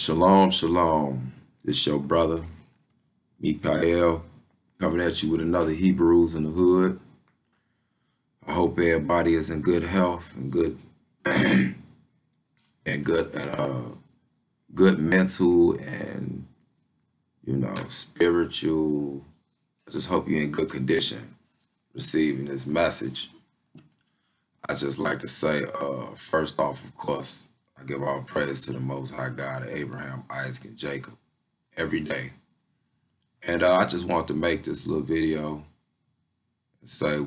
Shalom, shalom. This your brother, mikha'el, coming at you with another HEBREWZ in the hood. I hope everybody is in good health and good good mental and spiritual. I just hope you're in good condition receiving this message. I just like to say, first off, of course, I give all praise to the Most High God of Abraham, Isaac, and Jacob every day. And I just want to make this little video and say,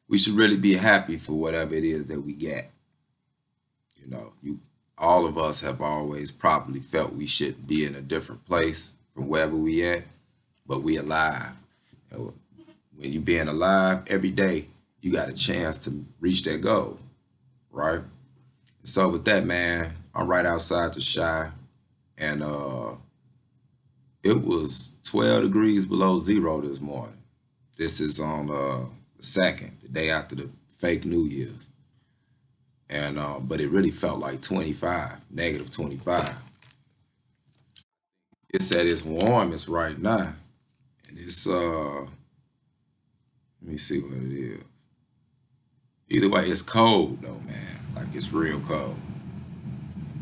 we should really be happy for whatever it is that we get. All of us have always probably felt we should be in a different place from wherever we at, but we alive. And when you being alive every day, you got a chance to reach that goal, right? So with that, man, I'm right outside the Shy, and it was 12 degrees below zero this morning. This is on the 2nd, the day after the fake New Year's. And but it really felt like 25, negative 25. It said it's warmest right now, and it's let me see what it is. Either way, it's cold though, man. Like, it's real cold.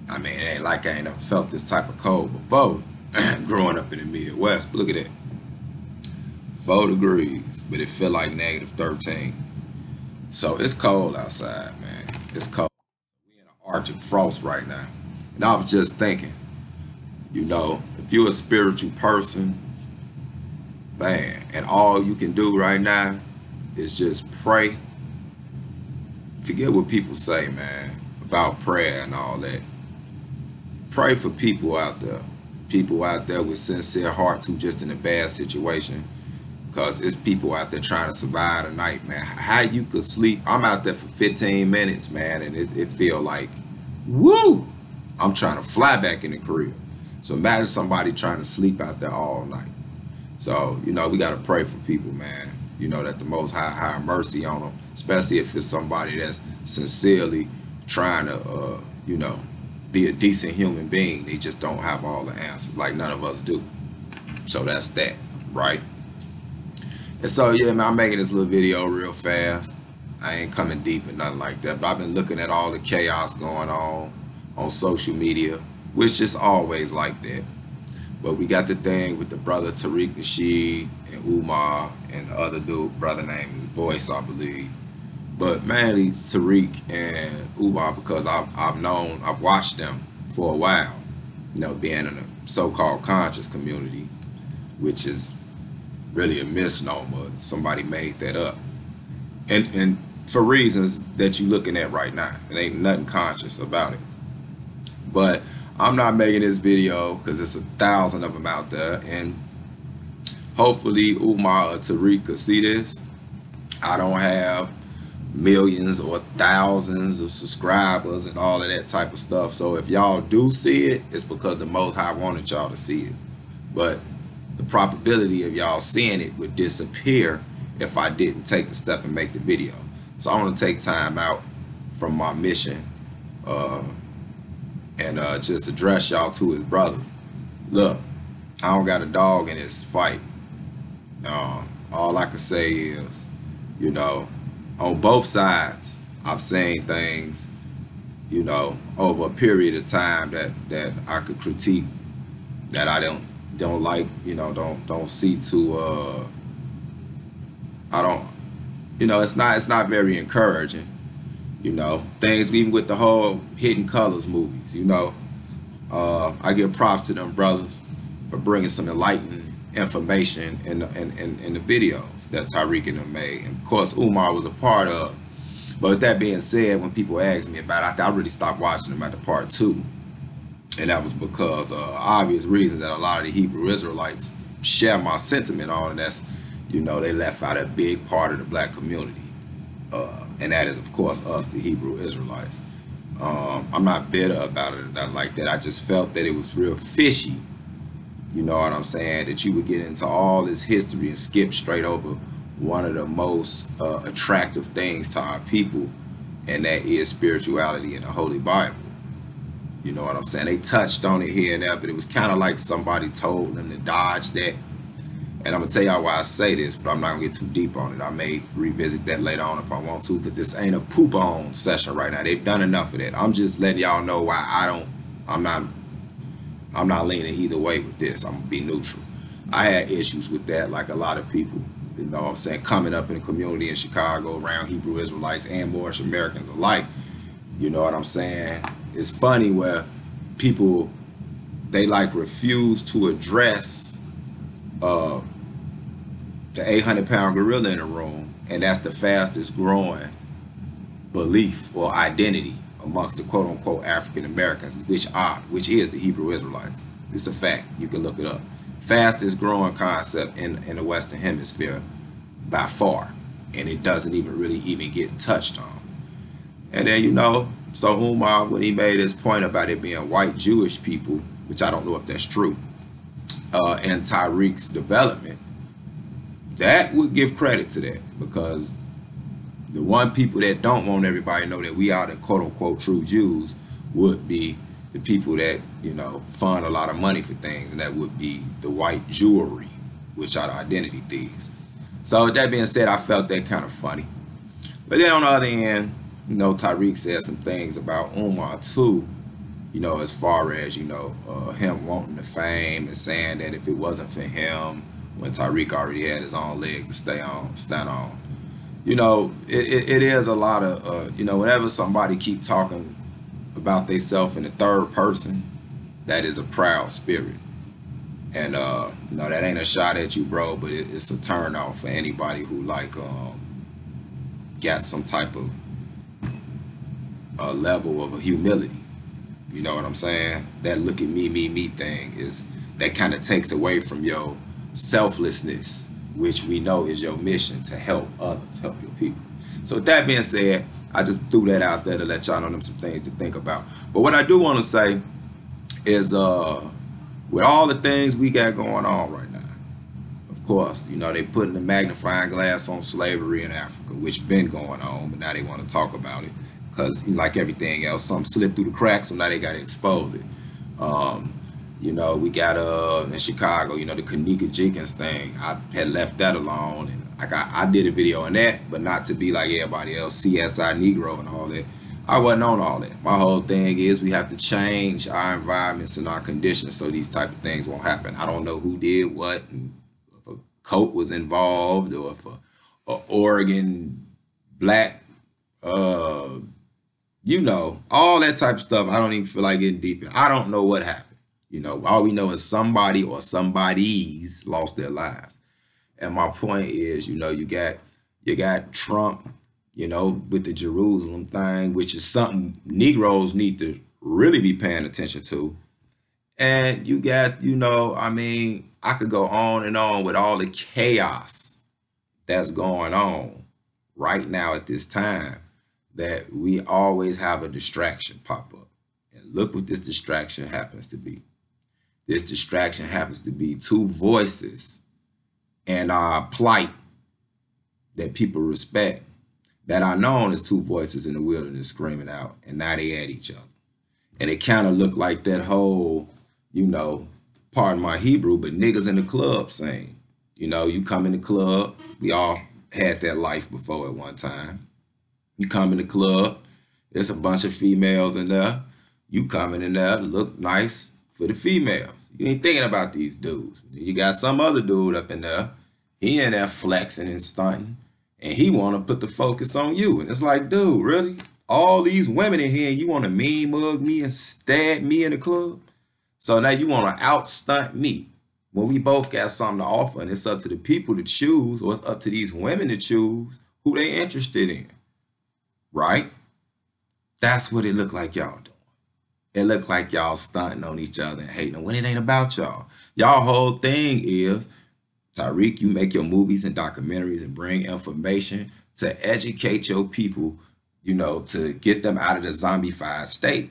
I mean, it ain't like I ain't never felt this type of cold before growing up in the Midwest. But look at that. 4 degrees, but it feel like negative 13. So it's cold outside, man. It's cold. We in an Arctic frost right now. And I was just thinking, if you're a spiritual person, man, and all you can do right now is just pray. Forget what people say, man, about prayer and all that. Pray for people out there with sincere hearts who just in a bad situation, because it's people out there trying to survive the night, man. How you could sleep? I'm out there for 15 minutes, man, and it feel like, woo, I'm trying to fly back in the crib. So imagine somebody trying to sleep out there all night. So, we got to pray for people, man. That the Most High have mercy on them, especially if it's somebody that's sincerely trying to, be a decent human being. They just don't have all the answers, like none of us do. So that's that, right? And so, yeah, man, I'm making this little video real fast. I ain't coming deep and nothing like that, but I've been looking at all the chaos going on social media, which is always like that. But we got the thing with the brother TARIQ and UMAR, and the other brother name is Boyce, I believe. But mainly TARIQ and UMAR, because I've watched them for a while, being in a so-called conscious community, which is really a misnomer. Somebody made that up. And for reasons that you're looking at right now. It ain't nothing conscious about it. But I'm not making this video because there's 1,000 of them out there, and hopefully UMAR or TARIQ could see this. I don't have millions or thousands of subscribers and all of that type of stuff. So if y'all do see it, it's because the Most High wanted y'all to see it. But the probability of y'all seeing it would disappear if I didn't take the step and make the video. So I want to take time out from my mission and just address y'all to his brothers. Look, I don't got a dog in this fight. All I can say is, on both sides, I've seen things, over a period of time that I could critique, that I don't like, don't see too, I don't, it's not very encouraging. Things even with the whole Hidden Colors movies, I give props to them brothers for bringing some enlightening information in the videos that TARIQ and them made. And of course, UMAR was a part of. But with that being said, when people ask me about it, I really stopped watching them at the part 2. And that was because obvious reasons that a lot of the Hebrew Israelites share my sentiment on, and that's, they left out a big part of the black community. And that is, of course, us, the Hebrew Israelites. I'm not bitter about it or nothing like that. I just felt that it was real fishy, you know what I'm saying, that you would get into all this history and skip straight over one of the most attractive things to our people, and that is spirituality in the Holy Bible. You know what I'm saying? They touched on it here and there, but it was kind of like somebody told them to dodge that. And I'm gonna tell y'all why I say this, but I'm not gonna get too deep on it. I may revisit that later on if I want to, because this ain't a poop on session right now. They've done enough of that. I'm just letting y'all know why I'm not leaning either way with this. I'm gonna be neutral. I had issues with that, like a lot of people, you know what I'm saying, coming up in the community in Chicago around Hebrew Israelites and Moorish Americans alike. You know what I'm saying? It's funny where people, they like refuse to address the 800-pound gorilla in the room, and that's the fastest growing belief or identity amongst the quote-unquote African Americans, which is the Hebrew Israelites. It's a fact. You can look it up. Fastest growing concept in the Western Hemisphere by far, and it doesn't even really even get touched on. And then, you know, so Umar, when he made his point about it being white Jewish people, which I don't know if that's true, and TARIQ's development, that would give credit to that, because the one people that don't want everybody to know that we are the quote-unquote true Jews would be the people that, you know, fund a lot of money for things, and that would be the white Jewry, which are the identity thieves. So with that being said, I felt that kind of funny. But then on the other end, you know, TARIQ said some things about Umar too, you know, as far as, you know, him wanting the fame and saying that if it wasn't for him, when TARIQ already had his own leg to stand on. You know, it is a lot of, you know, whenever somebody keep talking about themselves in the third person, that is a proud spirit. And, you know, that ain't a shot at you, bro, but it's a turn off for anybody who, like, got some type of level of humility. You know what I'm saying? That look at me thing is, that kind of takes away from your selflessness, which we know is your mission to help others, help your people. So with that being said, I just threw that out there to let y'all know some things to think about. But what I do want to say is, with all the things we got going on right now, of course, you know, they putting the magnifying glass on slavery in Africa, which been going on, but now they want to talk about it because, like everything else, something slipped through the cracks, so now they got to expose it. You know, we got in Chicago, you know, the Kanika Jenkins thing. I had left that alone, and I did a video on that, but not to be like everybody else, CSI Negro and all that. I wasn't on all that. My whole thing is we have to change our environments and our conditions so these type of things won't happen. I don't know who did what, and if a coat was involved, or if a Oregon black, you know, all that type of stuff. I don't even feel like getting deep in. I don't know what happened. You know, all we know is somebody or somebodies lost their lives. And my point is, you know, you got Trump, you know, with the Jerusalem thing, which is something Negroes need to really be paying attention to. And you got, you know, I mean, I could go on and on with all the chaos that's going on right now at this time, that we always have a distraction pop up. And look what this distraction happens to be. This distraction happens to be two voices and our plight that people respect, that are known as two voices in the wilderness screaming out, and now they at each other. And it kind of looked like that whole, you know, pardon my Hebrew, but niggas in the club saying, you know, you come in the club, we all had that life before at one time. You come in the club, there's a bunch of females in there. You coming in there to look nice for the females. You ain't thinking about these dudes. You got some other dude up in there. He in there flexing and stunting, and he want to put the focus on you. And it's like, dude, really? All these women in here, and you want to mean mug me and stab me in the club? So now you want to outstunt me when we both got something to offer, and it's up to the people to choose, or it's up to these women to choose who they interested in, right? That's what it looked like y'all doing. It looked like y'all stunting on each other and hating when it ain't about y'all. Y'all whole thing is, TARIQ, you make your movies and documentaries and bring information to educate your people, you know, to get them out of the zombified state.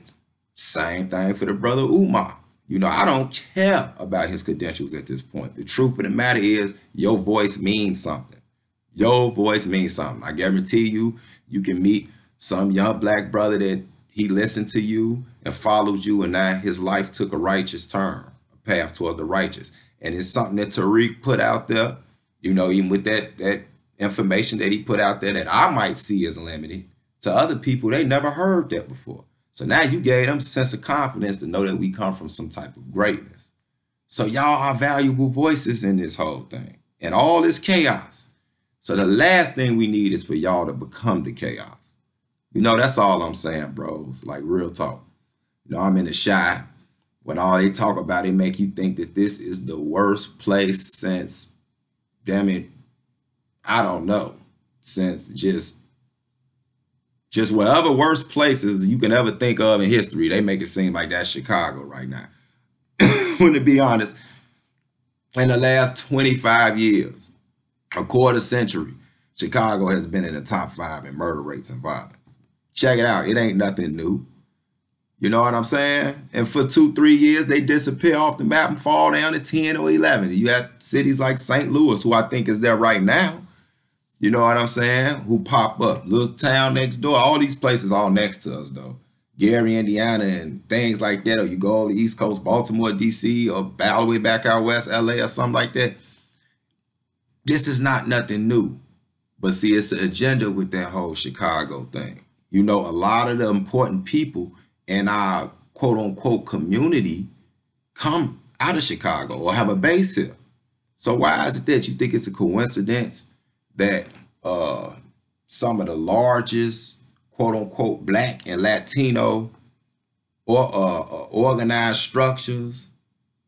Same thing for the brother Umar. You know, I don't care about his credentials at this point. The truth of the matter is, your voice means something. Your voice means something. I guarantee you, you can meet some young black brother that he listened to you and followed you, and now his life took a righteous turn, a path toward the righteous. And it's something that TARIQ put out there, you know, even with that information that he put out there that I might see as limited, to other people, they never heard that before. So now you gave them a sense of confidence to know that we come from some type of greatness. So y'all are valuable voices in this whole thing and all this chaos. So the last thing we need is for y'all to become the chaos. You know, that's all I'm saying, bros. Like, real talk. You know, I'm in the shy. When all they talk about it make you think that this is the worst place since, damn it, I don't know, since just whatever worst places you can ever think of in history. They make it seem like that's Chicago right now. When to be honest, in the last 25 years, a quarter century, Chicago has been in the top 5 in murder rates and violence. Check it out. It ain't nothing new. You know what I'm saying? And for 2-3 years, they disappear off the map and fall down to 10 or 11. You have cities like St. Louis, who I think is there right now. You know what I'm saying? Who pop up. Little town next door. All these places all next to us, though. Gary, Indiana, and things like that. Or you go over the East Coast, Baltimore, D.C., or all the way back out west, L.A., or something like that. This is not nothing new. But see, it's an agenda with that whole Chicago thing. You know, a lot of the important people in our quote-unquote community come out of Chicago or have a base here. So why is it that you think it's a coincidence that some of the largest quote-unquote Black and Latino or organized structures,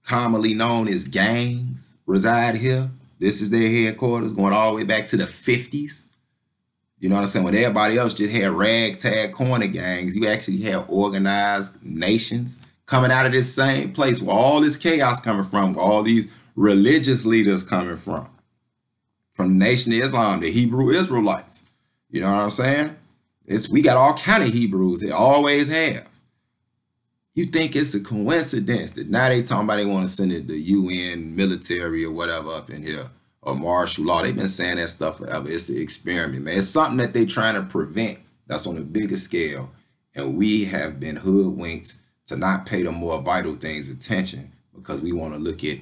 commonly known as gangs, reside here? This is their headquarters, going all the way back to the 50s. You know what I'm saying? When everybody else just had ragtag corner gangs, you actually had organized nations coming out of this same place where all this chaos coming from, where all these religious leaders coming from the Nation of Islam, the Hebrew Israelites. You know what I'm saying? We got all kind of Hebrews. They always have. You think it's a coincidence that now they talking about they want to send it the UN military or whatever up in here, or martial law? They've been saying that stuff forever. It's an experiment, man. It's something that they're trying to prevent that's on a bigger scale. And we have been hoodwinked to not pay the more vital things attention because we want to look at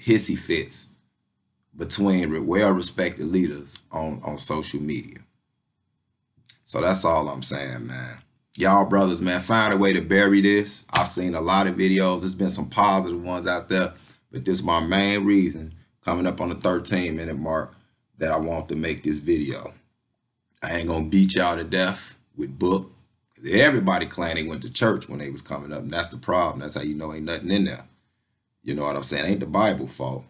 hissy fits between well-respected leaders on social media. So that's all I'm saying, man. Y'all brothers, man, find a way to bury this. I've seen a lot of videos. There's been some positive ones out there, but this is my main reason, coming up on the 13-minute mark, that I want to make this video. I ain't gonna beat y'all to death with book. Everybody claimed they went to church when they was coming up, and that's the problem. That's how you know ain't nothing in there. You know what I'm saying? Ain't the Bible fault.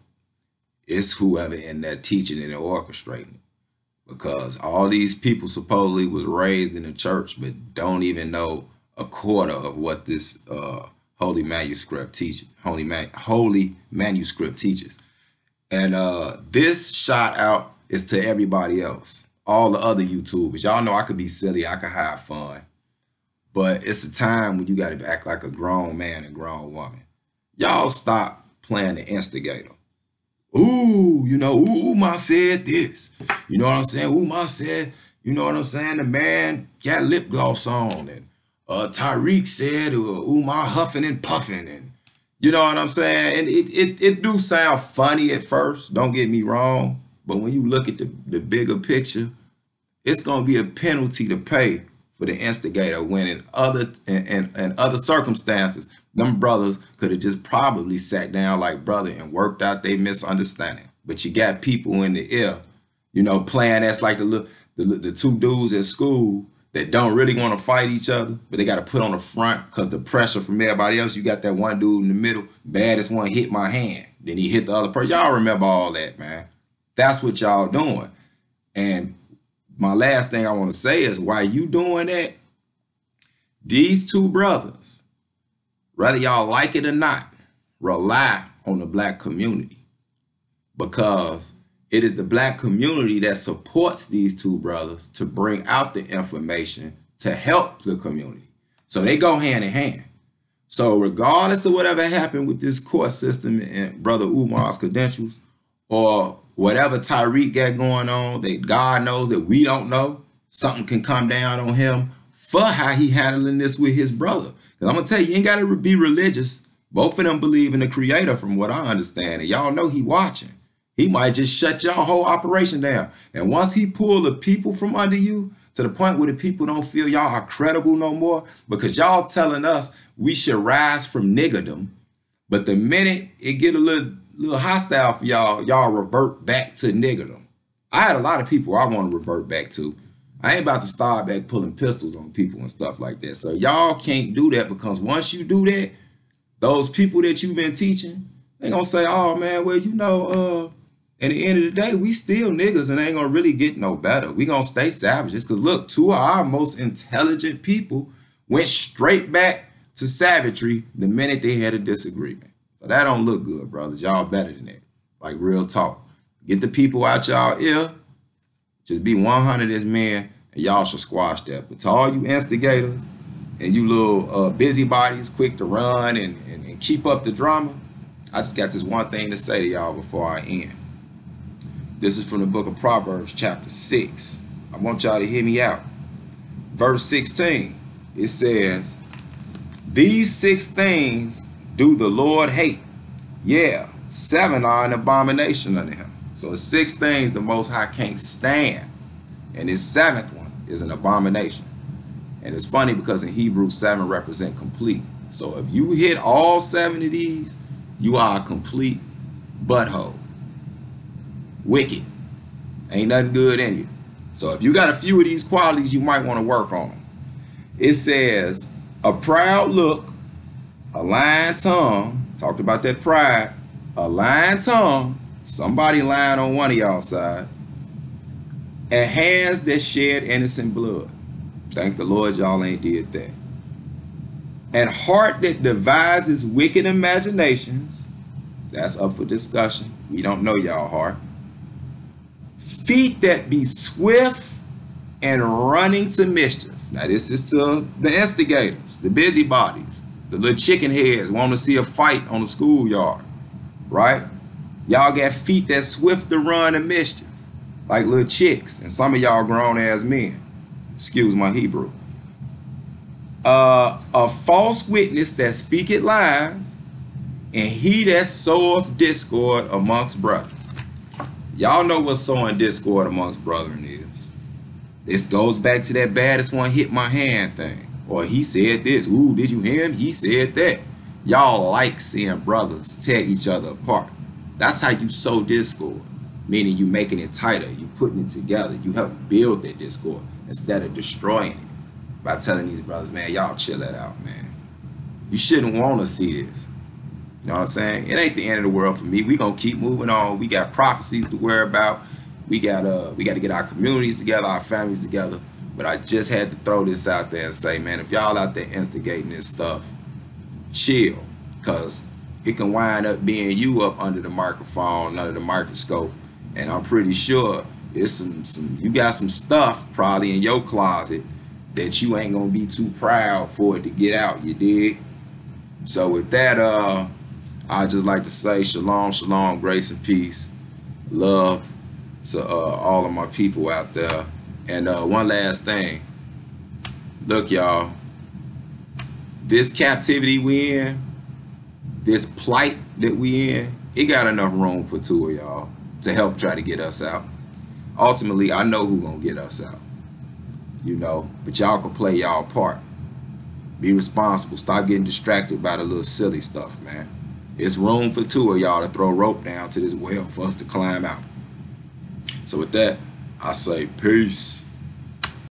It's whoever in there teaching and orchestrating. Because all these people supposedly was raised in the church, but don't even know a quarter of what this holy manuscript teaches. Holy manuscript teaches. And this shout out is to everybody else, all the other YouTubers. Y'all know I could be silly, I could have fun, but it's a time when you got to act like a grown man and grown woman. Y'all stop playing the instigator. Ooh, you know, UMAR said this. You know what I'm saying? UMAR said, you know what I'm saying? The man got lip gloss on, and TARIQ said UMAR huffing and puffing, and you know what I'm saying? And it do sound funny at first, don't get me wrong, but when you look at the bigger picture, it's gonna be a penalty to pay for the instigator when in other circumstances, them brothers could have just probably sat down like brother and worked out their misunderstanding. But you got people in the air, you know, playing that's like the two dudes at school that don't really want to fight each other, but they got to put on the front because the pressure from everybody else. You got that one dude in the middle, baddest one hit my hand. Then he hit the other person. Y'all remember all that, man. That's what y'all doing. And my last thing I want to say is, while you doing that, these two brothers, whether y'all like it or not, rely on the Black community, because it is the Black community that supports these two brothers to bring out the information to help the community. So they go hand in hand. So regardless of whatever happened with this court system and Brother Umar's credentials, or whatever TARIQ got going on that God knows that we don't know, something can come down on him for how he handling this with his brother. Because I'm going to tell you, you ain't got to be religious. Both of them believe in the creator from what I understand. And y'all know he watching. He might just shut y'all whole operation down. And once he pull the people from under you to the point where the people don't feel y'all are credible no more, because y'all telling us we should rise from niggerdom. But the minute it get a little hostile for y'all revert back to niggerdom. I had a lot of people I want to revert back to. I ain't about to start back pulling pistols on people and stuff like that. So y'all can't do that, because once you do that, those people that you've been teaching, they gonna say, oh man, well, you know, at the end of the day, we still niggas and ain't gonna really get no better. We gonna stay savages. Because look, two of our most intelligent people went straight back to savagery the minute they had a disagreement. So that don't look good, brothers. Y'all better than that. Like real talk. Get the people out y'all ear. Just be 100 as men, and y'all should squash that. But to all you instigators and you little busybodies quick to run and keep up the drama, I just got this one thing to say to y'all before I end. This is from the book of Proverbs, chapter 6. I want y'all to hear me out. Verse 16, it says, these 6 things do the Lord hate. Yeah, 7 are an abomination unto him. So the 6 things the Most High can't stand. And this 7th one is an abomination. And it's funny because in Hebrew, 7 represent complete. So if you hit all 7 of these, you are a complete butthole. Wicked. Ain't nothing good in you. So if you got a few of these qualities, you might want to work on them. It says, a proud look, a lying tongue, talked about that pride, a lying tongue, somebody lying on one of y'all sides, and hands that shed innocent blood. Thank the Lord y'all ain't did that. And heart that devises wicked imaginations. That's up for discussion. We don't know y'all heart. Feet that be swift and running to mischief. Now this is to the instigators, the busybodies, the little chicken heads want to see a fight on the schoolyard, right? Y'all got feet that swift to run to mischief, like little chicks, and some of y'all grown ass men. Excuse my Hebrew. A false witness that speaketh lies, and he that soweth discord amongst brethren. Y'all know what sowing discord amongst brethren is. This goes back to that baddest one hit my hand thing. Or he said this. Ooh, did you hear him? He said that. Y'all like seeing brothers tear each other apart. That's how you sow discord. Meaning you making it tighter. You putting it together. You help build that discord instead of destroying it. By telling these brothers, man, y'all chill that out, man. You shouldn't want to see this. You know what I'm saying? It ain't the end of the world for me. We gonna keep moving on. We got prophecies to worry about. We got to get our communities together, our families together. But I just had to throw this out there and say, man, if y'all out there instigating this stuff, chill, because it can wind up being you up under the microphone, under the microscope, and I'm pretty sure it's you got some stuff probably in your closet that you ain't gonna be too proud for it to get out. You dig? So with that, I just like to say shalom, shalom, grace and peace, love to all of my people out there. And one last thing, look, y'all, this captivity we in, this plight that we in, it got enough room for 2 of y'all to help try to get us out. Ultimately, I know who gonna get us out, you know, but y'all can play y'all part. Be responsible. Stop getting distracted by the little silly stuff, man. It's room for 2 of y'all to throw rope down to this well for us to climb out. So with that, I say peace.